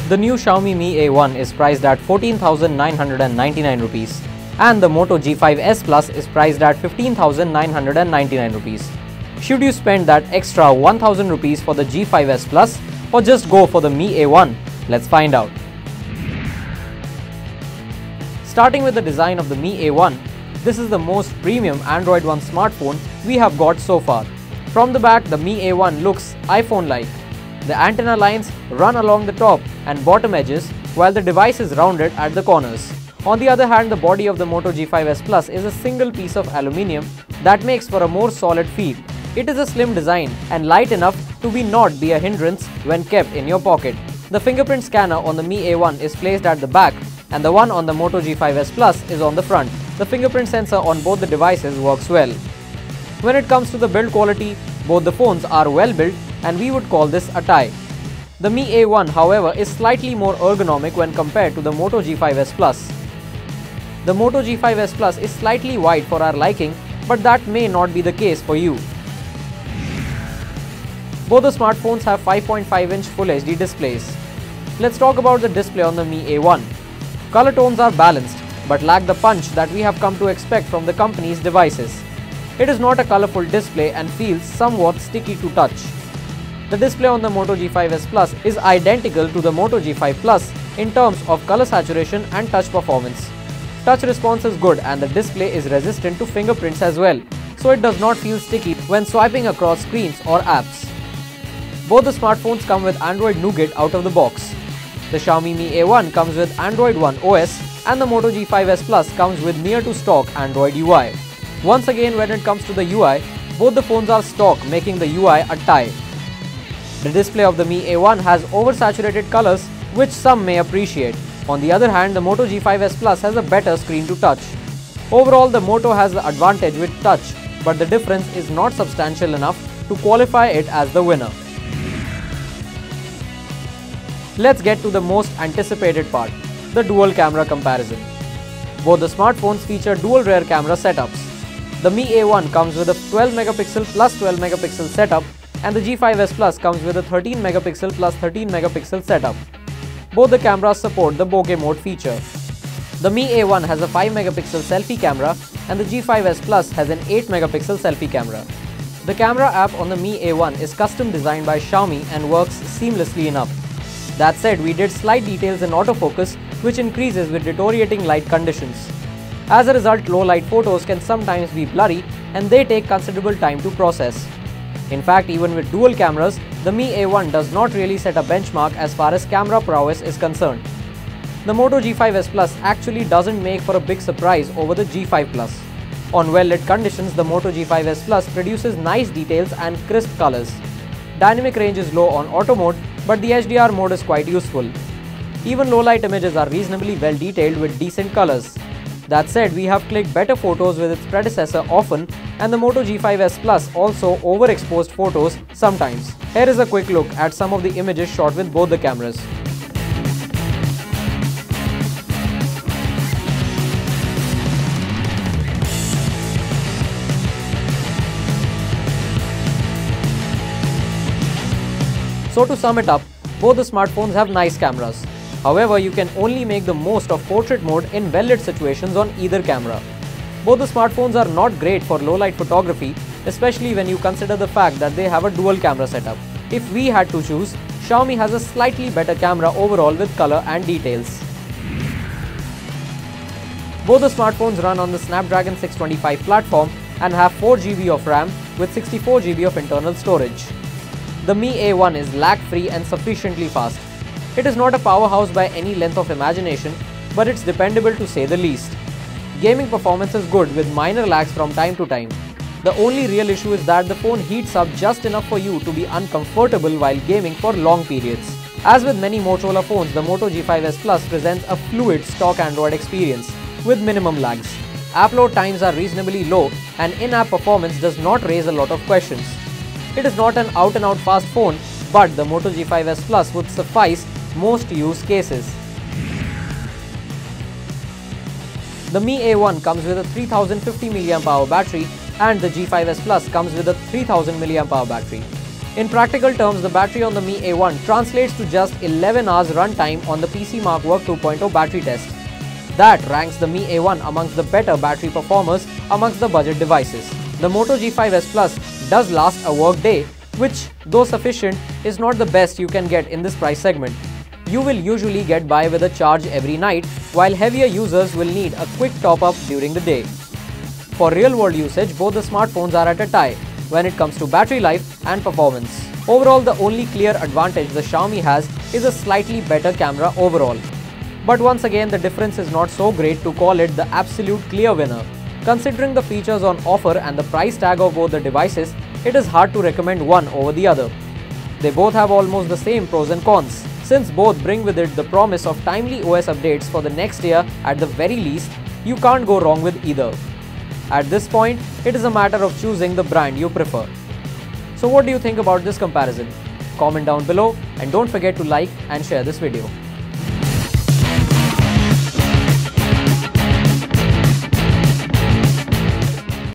The new Xiaomi Mi A1 is priced at 14,999 rupees and the Moto G5S Plus is priced at 15,999 rupees. Should you spend that extra 1,000 rupees for the G5S Plus or just go for the Mi A1? Let's find out. Starting with the design of the Mi A1, this is the most premium Android One smartphone we have got so far. From the back, the Mi A1 looks iPhone-like. The antenna lines run along the top and bottom edges while the device is rounded at the corners. On the other hand, the body of the Moto G5S Plus is a single piece of aluminium that makes for a more solid feel. It is a slim design and light enough to not be a hindrance when kept in your pocket. The fingerprint scanner on the Mi A1 is placed at the back and the one on the Moto G5S Plus is on the front. The fingerprint sensor on both the devices works well. When it comes to the build quality, both the phones are well built and we would call this a tie. The Mi A1, however, is slightly more ergonomic when compared to the Moto G5S Plus. The Moto G5S Plus is slightly wide for our liking, but that may not be the case for you. Both the smartphones have 5.5-inch Full HD displays. Let's talk about the display on the Mi A1. Color tones are balanced, but lack the punch that we have come to expect from the company's devices. It is not a colorful display and feels somewhat sticky to touch. The display on the Moto G5S Plus is identical to the Moto G5 Plus in terms of color saturation and touch performance. Touch response is good and the display is resistant to fingerprints as well, so it does not feel sticky when swiping across screens or apps. Both the smartphones come with Android Nougat out of the box. The Xiaomi Mi A1 comes with Android One OS and the Moto G5S Plus comes with near-to-stock Android UI. Once again, when it comes to the UI, both the phones are stock, making the UI a tie. The display of the Mi A1 has oversaturated colors, which some may appreciate. On the other hand, the Moto G5S Plus has a better screen to touch. Overall, the Moto has the advantage with touch, but the difference is not substantial enough to qualify it as the winner. Let's get to the most anticipated part, the dual camera comparison. Both the smartphones feature dual rear camera setups. The Mi A1 comes with a 12 megapixel plus 12 megapixel setup and the G5S Plus comes with a 13 megapixel plus 13 megapixel setup. Both the cameras support the bokeh mode feature. The Mi A1 has a 5 megapixel selfie camera and the G5S Plus has an 8 megapixel selfie camera. The camera app on the Mi A1 is custom designed by Xiaomi and works seamlessly enough. That said, we did slight details in autofocus which increases with deteriorating light conditions. As a result, low light photos can sometimes be blurry and they take considerable time to process. In fact, even with dual cameras, the Mi A1 does not really set a benchmark as far as camera prowess is concerned. The Moto G5S Plus actually doesn't make for a big surprise over the G5 Plus. On well-lit conditions, the Moto G5S Plus produces nice details and crisp colors. Dynamic range is low on auto mode, but the HDR mode is quite useful. Even low-light images are reasonably well detailed with decent colors. That said, we have clicked better photos with its predecessor often, and the Moto G5S Plus also overexposed photos sometimes. Here is a quick look at some of the images shot with both the cameras. So to sum it up, both the smartphones have nice cameras. However, you can only make the most of portrait mode in well-lit situations on either camera. Both the smartphones are not great for low-light photography, especially when you consider the fact that they have a dual camera setup. If we had to choose, Xiaomi has a slightly better camera overall with color and details. Both the smartphones run on the Snapdragon 625 platform and have 4GB of RAM with 64GB of internal storage. The Mi A1 is lag-free and sufficiently fast. It is not a powerhouse by any length of imagination, but it's dependable to say the least. Gaming performance is good with minor lags from time to time. The only real issue is that the phone heats up just enough for you to be uncomfortable while gaming for long periods. As with many Motorola phones, the Moto G5S Plus presents a fluid stock Android experience with minimum lags. App load times are reasonably low and in-app performance does not raise a lot of questions. It is not an out-and-out fast phone, but the Moto G5S Plus would suffice most use cases. The Mi A1 comes with a 3050 mAh battery and the G5S Plus comes with a 3000 mAh battery. In practical terms, the battery on the Mi A1 translates to just 11 hours runtime on the PC Mark Work 2.0 battery test. That ranks the Mi A1 amongst the better battery performers amongst the budget devices. The Moto G5S Plus does last a work day, which, though sufficient, is not the best you can get in this price segment. You will usually get by with a charge every night, while heavier users will need a quick top-up during the day. For real-world usage, both the smartphones are at a tie when it comes to battery life and performance. Overall, the only clear advantage the Xiaomi has is a slightly better camera overall. But once again, the difference is not so great to call it the absolute clear winner. Considering the features on offer and the price tag of both the devices, it is hard to recommend one over the other. They both have almost the same pros and cons. Since both bring with it the promise of timely OS updates for the next year at the very least, you can't go wrong with either. At this point, it is a matter of choosing the brand you prefer. So what do you think about this comparison? Comment down below and don't forget to like and share this video.